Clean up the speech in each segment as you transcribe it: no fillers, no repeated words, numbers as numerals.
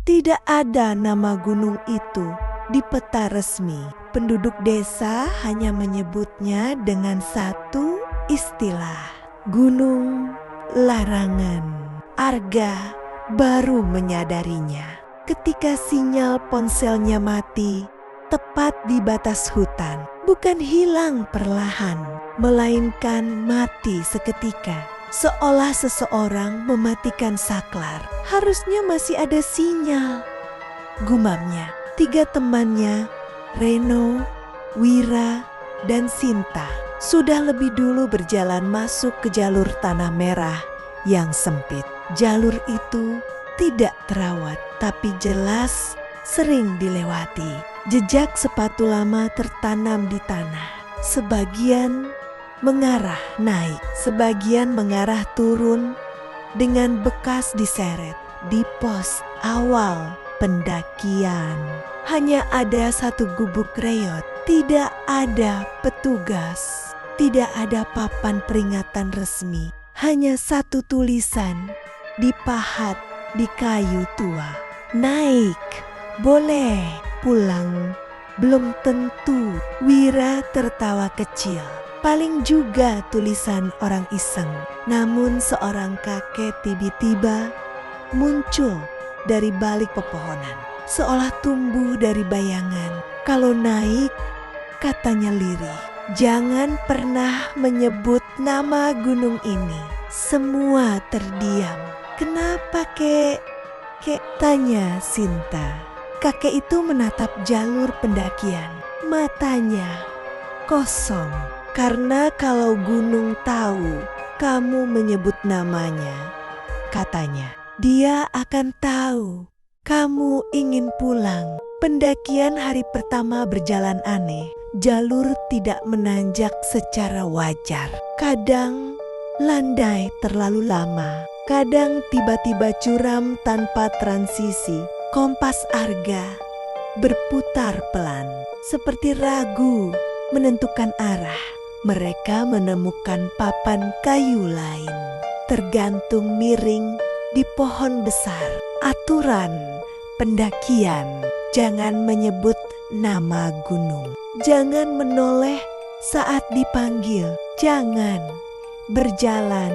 Tidak ada nama gunung itu di peta resmi. Penduduk desa hanya menyebutnya dengan satu istilah, Gunung Larangan. Arga baru menyadarinya ketika sinyal ponselnya mati tepat di batas hutan. Bukan hilang perlahan, melainkan mati seketika. Seolah seseorang mematikan saklar. Harusnya masih ada sinyal, gumamnya. 3 temannya, Reno, Wira, dan Sinta, sudah lebih dulu berjalan masuk ke jalur tanah merah yang sempit. Jalur itu tidak terawat, tapi jelas sering dilewati. Jejak sepatu lama tertanam di tanah. Sebagian mengarah naik, sebagian mengarah turun dengan bekas diseret di pos awal pendakian. Hanya ada satu gubuk reot, tidak ada petugas, tidak ada papan peringatan resmi, hanya satu tulisan dipahat di kayu tua. Naik, boleh, pulang, belum tentu. Wira tertawa kecil. Paling juga tulisan orang iseng. Namun seorang kakek tiba-tiba muncul dari balik pepohonan, seolah tumbuh dari bayangan. Kalau naik, katanya lirih, jangan pernah menyebut nama gunung ini. Semua terdiam. Kenapa, kek? Kek, tanya Sinta. Kakek itu menatap jalur pendakian. Matanya kosong. Karena kalau gunung tahu kamu menyebut namanya, katanya, dia akan tahu kamu ingin pulang. Pendakian hari pertama berjalan aneh. Jalur tidak menanjak secara wajar. Kadang landai terlalu lama. Kadang tiba-tiba curam tanpa transisi. Kompas Arga berputar pelan, seperti ragu menentukan arah. Mereka menemukan papan kayu lain, tergantung miring di pohon besar. Aturan pendakian, jangan menyebut nama gunung. Jangan menoleh saat dipanggil. Jangan berjalan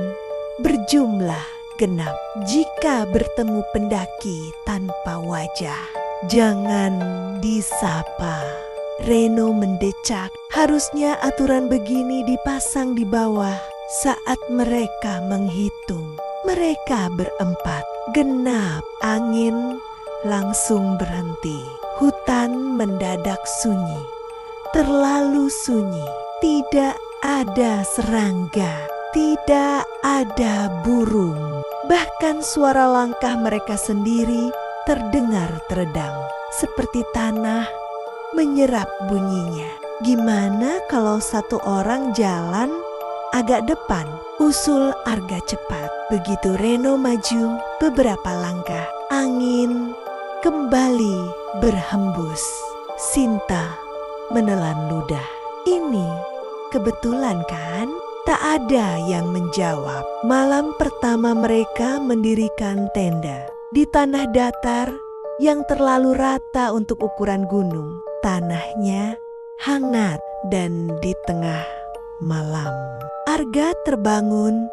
berjumlah genap. Jika bertemu pendaki tanpa wajah, jangan disapa. Reno mendecak. Harusnya aturan begini dipasang di bawah saat mereka menghitung. Mereka berempat. Genap. Angin langsung berhenti. Hutan mendadak sunyi. Terlalu sunyi. Tidak ada serangga. Tidak ada burung. Bahkan suara langkah mereka sendiri terdengar teredam. Seperti tanah menyerap bunyinya. Gimana kalau satu orang jalan agak depan? Usul Arga cepat. Begitu Reno maju beberapa langkah, angin kembali berhembus. Sinta menelan ludah. Ini kebetulan kan? Tak ada yang menjawab. Malam pertama mereka mendirikan tenda di tanah datar yang terlalu rata untuk ukuran gunung. Tanahnya hangat dan di tengah malam, Arga terbangun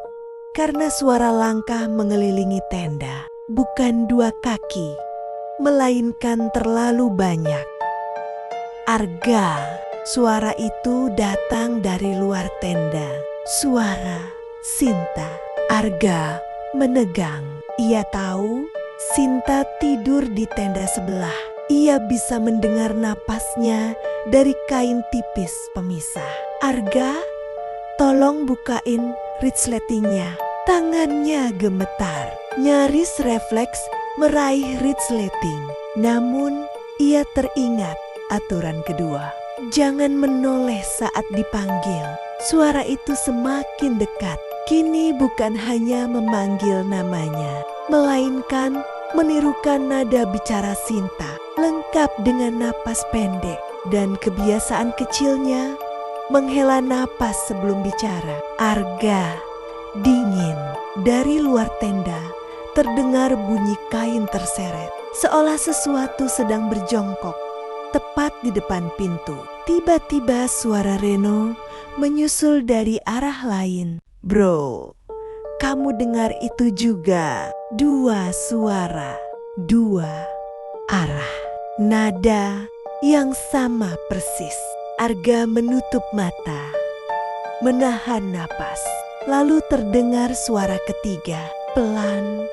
karena suara langkah mengelilingi tenda. Bukan 2 kaki, melainkan terlalu banyak. Arga, suara itu datang dari luar tenda. Suara Sinta. Arga menegang. Ia tahu Sinta tidur di tenda sebelah. Ia bisa mendengar napasnya dari kain tipis pemisah. Arga, tolong bukain resletingnya. Tangannya gemetar. Nyaris refleks meraih resleting. Namun ia teringat aturan kedua. Jangan menoleh saat dipanggil. Suara itu semakin dekat. Kini bukan hanya memanggil namanya, melainkan menirukan nada bicara Sinta, lengkap dengan napas pendek dan kebiasaan kecilnya menghela napas sebelum bicara. Arga dingin. Dari luar tenda terdengar bunyi kain terseret. seolah sesuatu sedang berjongkok tepat di depan pintu. Tiba-tiba suara Reno menyusul dari arah lain. "Bro, kamu dengar itu juga?" Dua suara, dua arah, nada yang sama persis. Arga menutup mata, menahan napas. Lalu terdengar suara ketiga, pelan,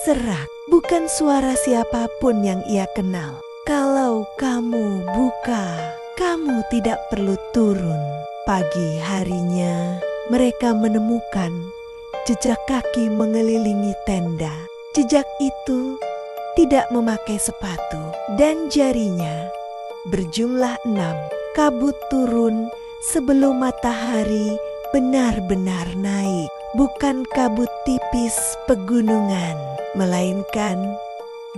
serak. Bukan suara siapapun yang ia kenal. "Kalau kamu buka, kamu tidak perlu turun." Pagi harinya mereka menemukan jejak kaki mengelilingi tenda. Jejak itu tidak memakai sepatu dan jarinya berjumlah 6. Kabut turun sebelum matahari benar-benar naik. Bukan kabut tipis pegunungan, melainkan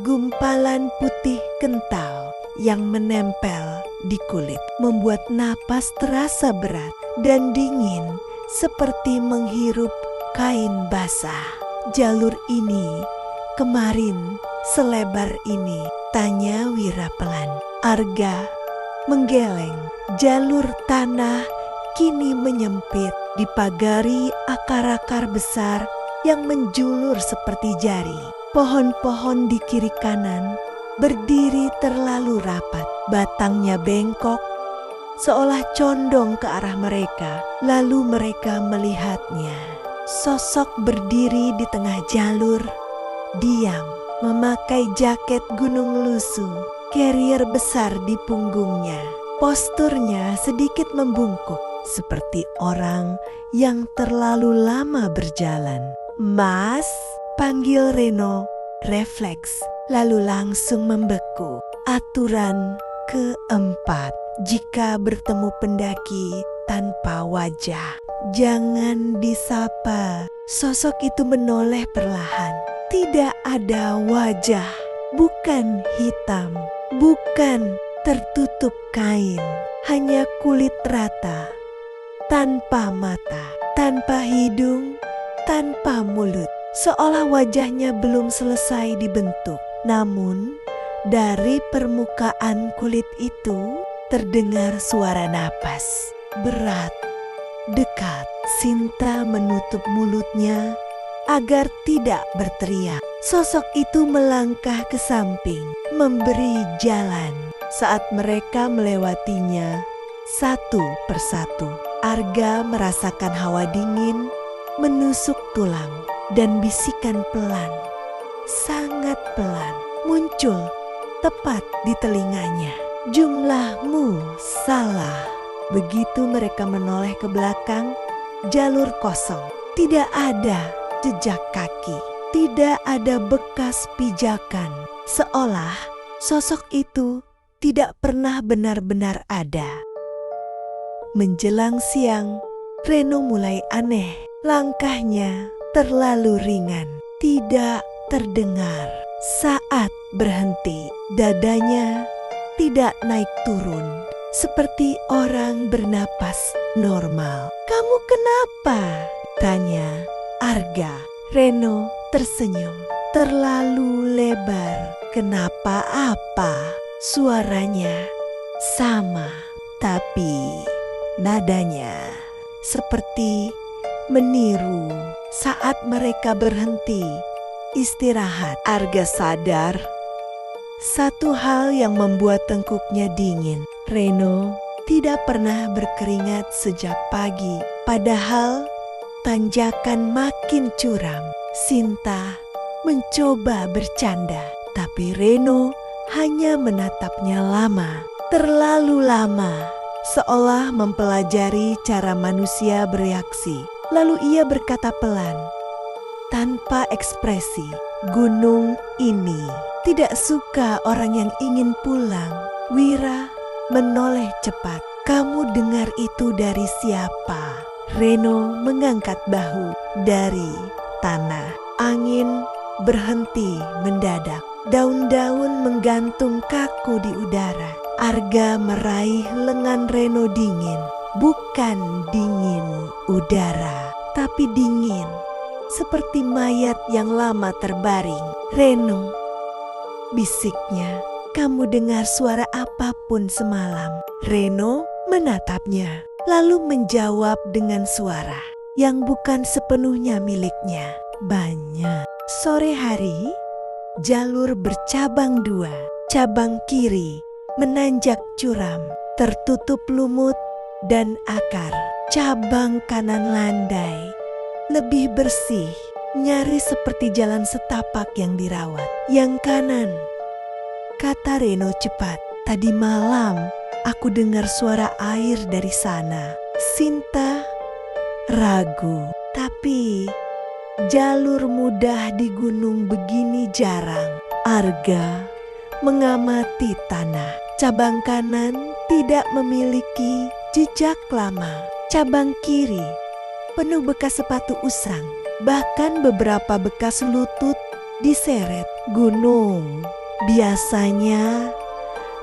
gumpalan putih kental yang menempel di kulit, membuat napas terasa berat dan dingin seperti menghirup kain basah. "Jalur ini kemarin selebar ini?" tanya Wira pelan. Arga menggeleng. Jalur tanah kini menyempit, dipagari akar-akar besar yang menjulur seperti jari. Pohon-pohon di kiri kanan berdiri terlalu rapat, batangnya bengkok seolah condong ke arah mereka. Lalu mereka melihatnya. Sosok berdiri di tengah jalur, diam, memakai jaket gunung lusuh, carrier besar di punggungnya. Posturnya sedikit membungkuk, seperti orang yang terlalu lama berjalan. "Mas," panggil Reno, refleks, lalu langsung membeku. Aturan keempat, jika bertemu pendaki tanpa wajah, jangan disapa. Sosok itu menoleh perlahan. Tidak ada wajah, bukan hitam, bukan tertutup kain, hanya kulit rata, tanpa mata, tanpa hidung, tanpa mulut, seolah wajahnya belum selesai dibentuk. Namun, dari permukaan kulit itu terdengar suara napas berat, dekat. Sinta menutup mulutnya agar tidak berteriak. Sosok itu melangkah ke samping, memberi jalan. Saat mereka melewatinya satu persatu, Arga merasakan hawa dingin menusuk tulang dan bisikan pelan, sangat pelan, muncul tepat di telinganya. "Jumlahmu salah." Begitu mereka menoleh ke belakang, jalur kosong, tidak ada jejak kaki, tidak ada bekas pijakan, seolah sosok itu tidak pernah benar-benar ada. Menjelang siang, Reno mulai aneh. Langkahnya terlalu ringan, tidak terdengar. Saat berhenti, dadanya tidak naik turun, seperti orang bernapas normal. "Kamu kenapa?" tanya Arga. Reno tersenyum. "Terlalu lebar." "Kenapa apa?" Suaranya sama, tapi nadanya seperti meniru. Saat mereka berhenti istirahat, Arga sadar satu hal yang membuat tengkuknya dingin. Reno tidak pernah berkeringat sejak pagi, padahal tanjakan makin curam. Sinta mencoba bercanda, tapi Reno hanya menatapnya lama, terlalu lama, seolah mempelajari cara manusia bereaksi. Lalu ia berkata pelan, tanpa ekspresi, "Gunung ini tidak suka orang yang ingin pulang." Wira menoleh cepat. "Kamu dengar itu dari siapa?" Reno mengangkat bahu dari tanah. Angin berhenti mendadak. Daun-daun menggantung kaku di udara. Arga meraih lengan Reno dingin. Bukan dingin udara, tapi dingin seperti mayat yang lama terbaring. "Reno, bisiknya. Kamu dengar suara apapun semalam? Reno menatapnya, lalu menjawab dengan suara yang bukan sepenuhnya miliknya. Banyak. Sore hari, jalur bercabang dua. Cabang kiri menanjak curam, tertutup lumut dan akar. Cabang kanan landai, lebih bersih, nyaris seperti jalan setapak yang dirawat. Yang kanan, kata Reno cepat. Tadi malam aku dengar suara air dari sana. Sinta ragu, tapi jalur mudah di gunung begini jarang. Arga mengamati tanah. Cabang kanan tidak memiliki jejak lama. Cabang kiri penuh bekas sepatu usang, bahkan beberapa bekas lutut diseret. Gunung biasanya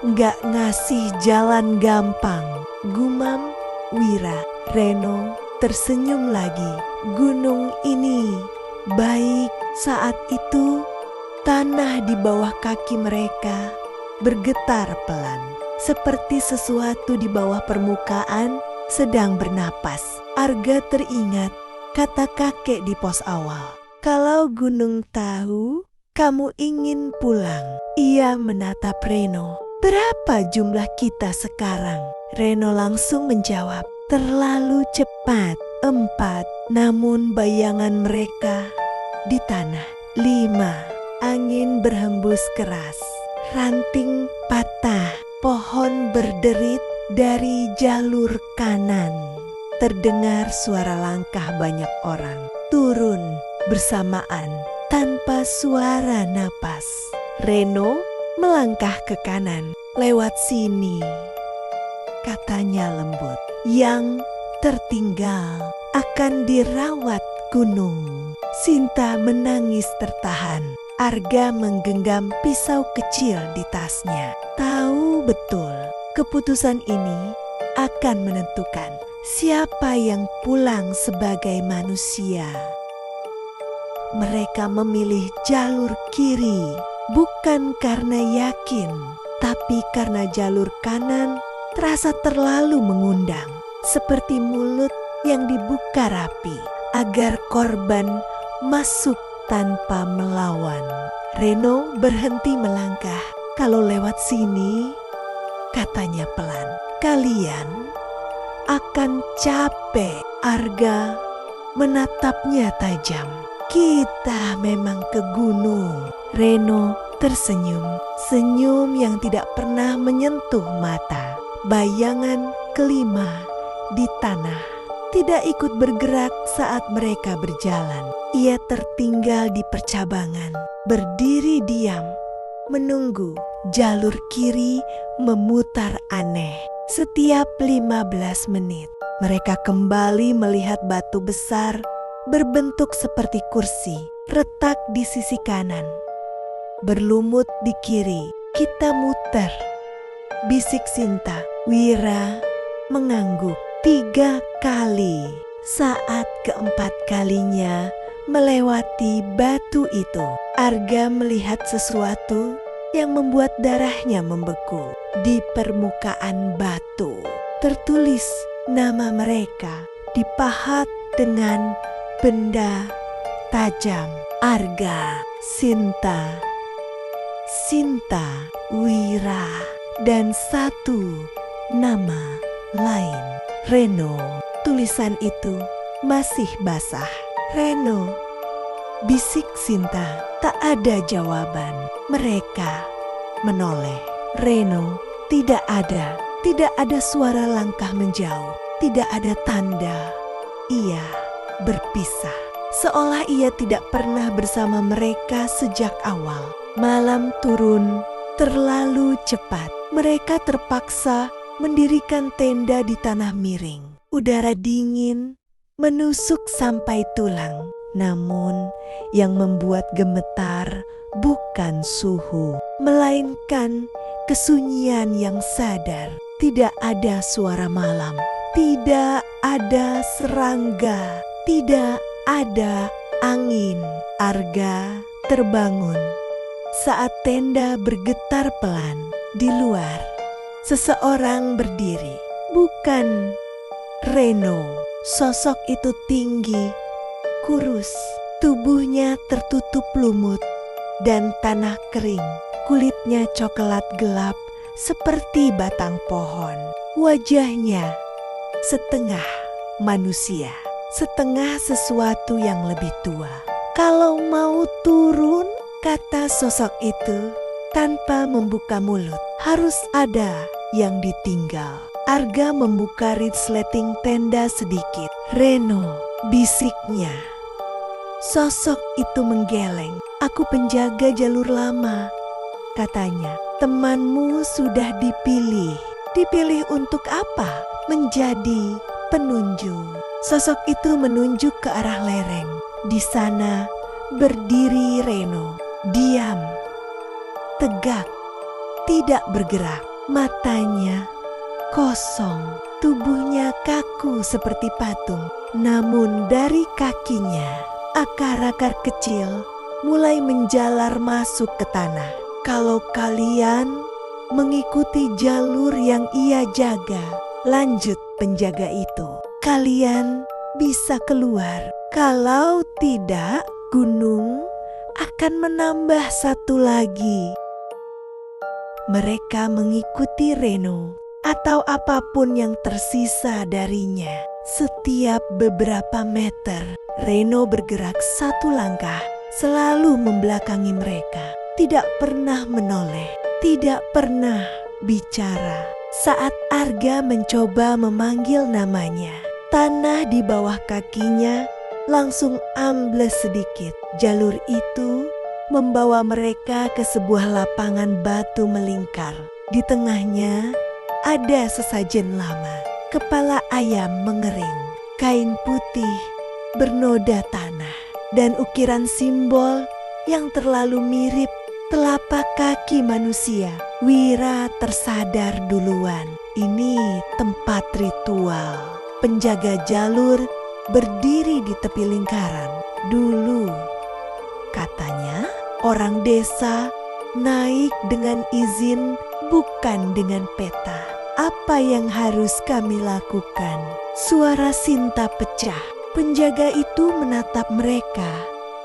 nggak ngasih jalan gampang, gumam Wira. Reno tersenyum lagi. Gunung ini baik. Saat itu tanah di bawah kaki mereka bergetar pelan, seperti sesuatu di bawah permukaan sedang bernapas. Arga teringat kata kakek di pos awal. Kalau gunung tahu kamu ingin pulang. Ia menatap Reno. Berapa jumlah kita sekarang? Reno langsung menjawab. Terlalu cepat. 4. Namun bayangan mereka di tanah. 5. Angin berhembus keras. Ranting patah. Pohon berderit dari jalur kanan. Terdengar suara langkah banyak orang turun bersamaan tanpa suara napas. Reno melangkah ke kanan. Lewat sini, katanya lembut. Yang tertinggal akan dirawat gunung. Sinta menangis tertahan. Arga menggenggam pisau kecil di tasnya. Tahu betul keputusan ini akan menentukan siapa yang pulang sebagai manusia. Mereka memilih jalur kiri bukan karena yakin, tapi karena jalur kanan terasa terlalu mengundang, seperti mulut yang dibuka rapi agar korban masuk tanpa melawan. Reno berhenti melangkah. Kalau lewat sini, katanya pelan, kalian akan capek. Arga menatapnya tajam. Kita memang ke gunung. Reno tersenyum, senyum yang tidak pernah menyentuh mata. Bayangan kelima di tanah tidak ikut bergerak saat mereka berjalan. Ia tertinggal di percabangan, berdiri diam, menunggu. Jalur kiri memutar aneh. Setiap 15 menit, mereka kembali melihat batu besar berbentuk seperti kursi, retak di sisi kanan, berlumut di kiri. Kita muter, bisik Sinta. Wira mengangguk 3 kali. Saat keempat kalinya melewati batu itu, Arga melihat sesuatu yang membuat darahnya membeku. Di permukaan batu tertulis nama mereka dipahat dengan benda tajam. Arga, Sinta, Sinta, Wira, dan satu nama lain, Reno. Tulisan itu masih basah. Reno, bisik Sinta. Tak ada jawaban. Mereka menoleh. Reno, tidak ada suara langkah menjauh. Tidak ada tanda ia berpisah. Seolah ia tidak pernah bersama mereka sejak awal. Malam turun terlalu cepat. Mereka terpaksa mendirikan tenda di tanah miring. Udara dingin menusuk sampai tulang. Namun yang membuat gemetar bukan suhu, melainkan kesunyian yang sadar. Tidak ada suara malam, tidak ada serangga, tidak ada angin. Arga terbangun Saat tenda bergetar pelan di luar, seseorang berdiri. Bukan Reno. Sosok itu tinggi, kurus, tubuhnya tertutup lumut dan tanah kering. Kulitnya coklat gelap seperti batang pohon. Wajahnya setengah manusia, setengah sesuatu yang lebih tua. Kalau mau turun, kata sosok itu tanpa membuka mulut, harus ada yang ditinggal. Arga membuka resleting tenda sedikit. Reno, bisiknya. Sosok itu menggeleng. Aku penjaga jalur lama, katanya. Temanmu sudah dipilih. Dipilih untuk apa? Menjadi penunjuk. Sosok itu menunjuk ke arah lereng. Di sana berdiri Reno. Diam, tegak, tidak bergerak. Matanya kosong, tubuhnya kaku seperti patung. Namun dari kakinya, akar-akar kecil mulai menjalar masuk ke tanah. Kalau kalian mengikuti jalur yang ia jaga, lanjut penjaga itu, kalian bisa keluar. Kalau tidak, gunung akan menambah satu lagi. Mereka mengikuti Reno atau apapun yang tersisa darinya. Setiap beberapa meter, Reno bergerak satu langkah, selalu membelakangi mereka. Tidak pernah menoleh, tidak pernah bicara. Saat Arga mencoba memanggil namanya, tanah di bawah kakinya langsung ambles sedikit. Jalur itu membawa mereka ke sebuah lapangan batu melingkar. Di tengahnya ada sesajen lama, kepala ayam mengering, kain putih bernoda tanah, dan ukiran simbol yang terlalu mirip telapak kaki manusia. Wira tersadar duluan. Ini tempat ritual. Penjaga jalur berdiri di tepi lingkaran. Dulu, katanya, orang desa naik dengan izin, bukan dengan peta. Apa yang harus kami lakukan? Suara Sinta pecah. Penjaga itu menatap mereka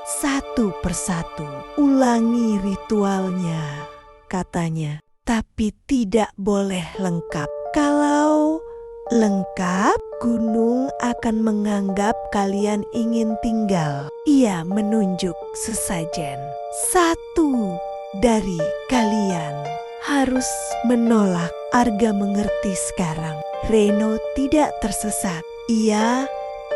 satu persatu. Ulangi ritualnya, katanya. Tapi tidak boleh lengkap. Kalau lengkap, gunung akan menganggap kalian ingin tinggal. Ia menunjuk sesajen. Satu dari kalian harus menolak. Arga mengerti sekarang. Reno tidak tersesat. Ia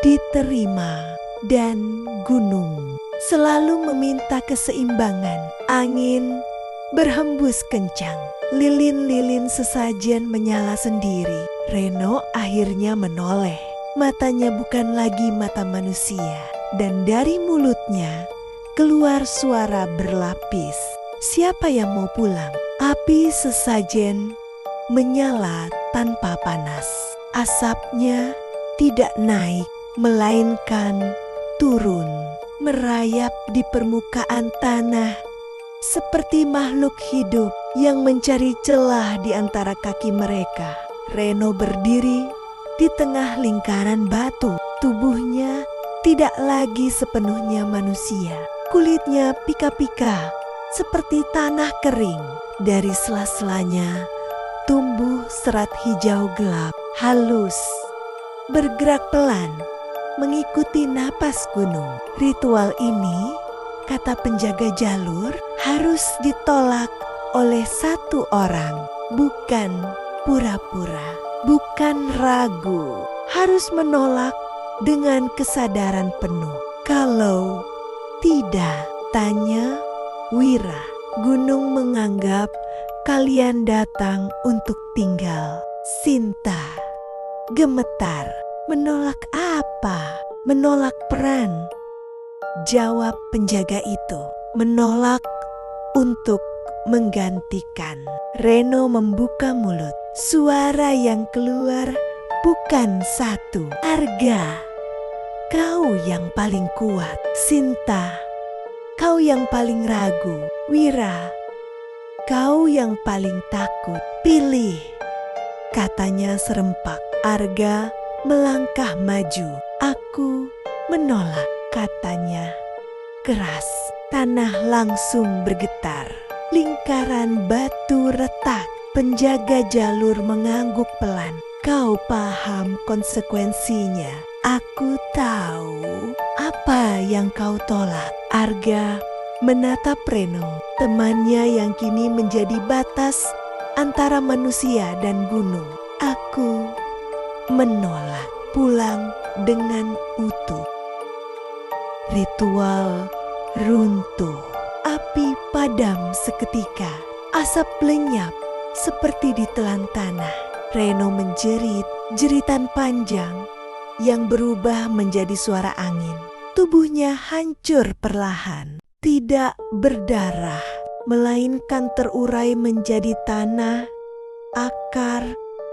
diterima. Dan gunung selalu meminta keseimbangan. Angin berhembus kencang. Lilin-lilin sesajen menyala sendiri. Reno akhirnya menoleh. Matanya bukan lagi mata manusia. Dan dari mulutnya keluar suara berlapis. Siapa yang mau pulang? Api sesajen menyala tanpa panas. Asapnya tidak naik, melainkan turun, merayap di permukaan tanah seperti makhluk hidup yang mencari celah di antara kaki mereka. Reno berdiri di tengah lingkaran batu. Tubuhnya tidak lagi sepenuhnya manusia. Kulitnya pika-pika seperti tanah kering. Dari sela-selanya tumbuh serat hijau gelap, halus, bergerak pelan, mengikuti napas gunung. Ritual ini, kata penjaga jalur, harus ditolak oleh satu orang. Bukan pura-pura, bukan ragu. Harus menolak dengan kesadaran penuh. Kalau tidak, tanya Wira, gunung menganggap kalian datang untuk tinggal. Sinta gemetar. Menolak apa? Menolak peran. Jawab penjaga itu. Menolak untuk menggantikan. Reno membuka mulut. Suara yang keluar bukan satu. Arga, kau yang paling kuat. Sinta, kau yang paling ragu. Wira, kau yang paling takut. Pilih, katanya serempak. Arga melangkah maju. Aku menolak, katanya keras. Tanah langsung bergetar. Lingkaran batu retak. Penjaga jalur mengangguk pelan. Kau paham konsekuensinya. Aku tahu apa yang kau tolak. Arga menatap Reno, temannya yang kini menjadi batas antara manusia dan gunung. Aku menolak pulang dengan utuh. Ritual runtuh. Api padam seketika. Asap lenyap seperti ditelan tanah. Reno menjerit jeritan panjang yang berubah menjadi suara angin. Tubuhnya hancur perlahan. Tidak berdarah, melainkan terurai menjadi tanah, akar,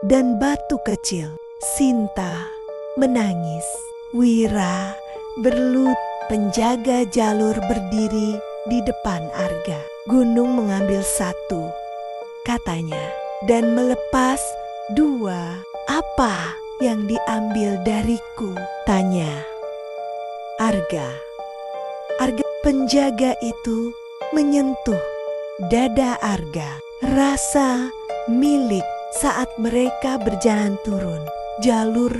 dan batu kecil. Sinta menangis. Wira berlut. Penjaga jalur berdiri di depan Arga. Gunung mengambil satu, katanya, dan melepas dua. Apa yang diambil dariku? Tanya Arga. Penjaga itu menyentuh dada Arga. Rasa milik saat mereka berjalan turun. Jalur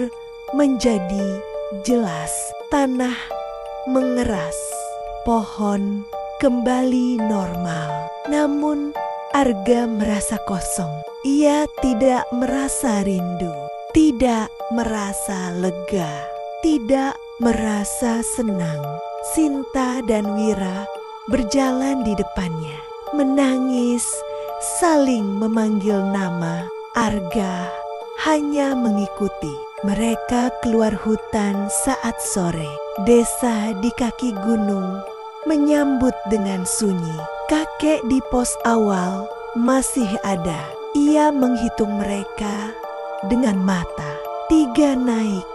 menjadi jelas. Tanah mengeras. Pohon kembali normal. Namun Arga merasa kosong. Ia tidak merasa rindu, tidak merasa lega, tidak merasa senang. Sinta dan Wira berjalan di depannya, menangis, saling memanggil nama. Arga hanya mengikuti. Mereka keluar hutan saat sore. Desa di kaki gunung menyambut dengan sunyi. Kakek di pos awal masih ada. Ia menghitung mereka dengan mata. 3 naik,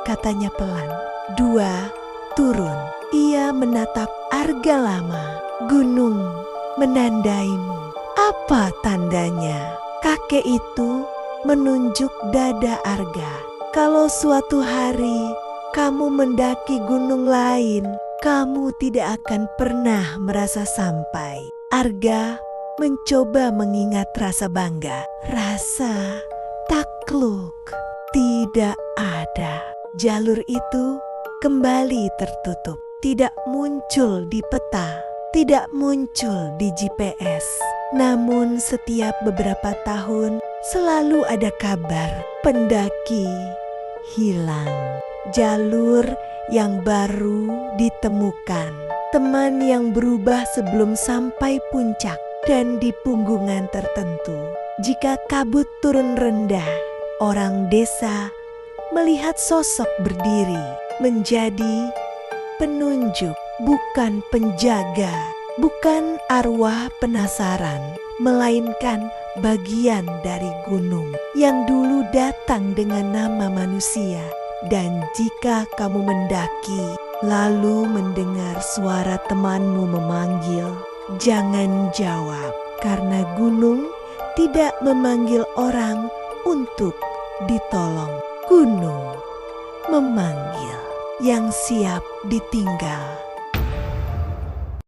katanya pelan. 2 turun. Ia menatap Arga lama. Gunung menandaimu. Apa tandanya? Kakek itu menunjuk dada Arga. Kalau suatu hari kamu mendaki gunung lain, kamu tidak akan pernah merasa sampai. Arga mencoba mengingat rasa bangga, rasa takluk. Tidak ada. Jalur itu kembali tertutup. Tidak muncul di peta, tidak muncul di GPS. Namun setiap beberapa tahun selalu ada kabar pendaki hilang. Jalur yang baru ditemukan. Teman yang berubah sebelum sampai puncak dan di punggungan tertentu. Jika kabut turun rendah, orang desa melihat sosok berdiri menjadi penunjuk, bukan penjaga, bukan arwah penasaran, melainkan bagian dari gunung yang dulu datang dengan nama manusia. Dan jika kamu mendaki, lalu mendengar suara temanmu memanggil, jangan jawab, karena gunung tidak memanggil orang untuk ditolong. Gunung memanggil yang siap ditinggal.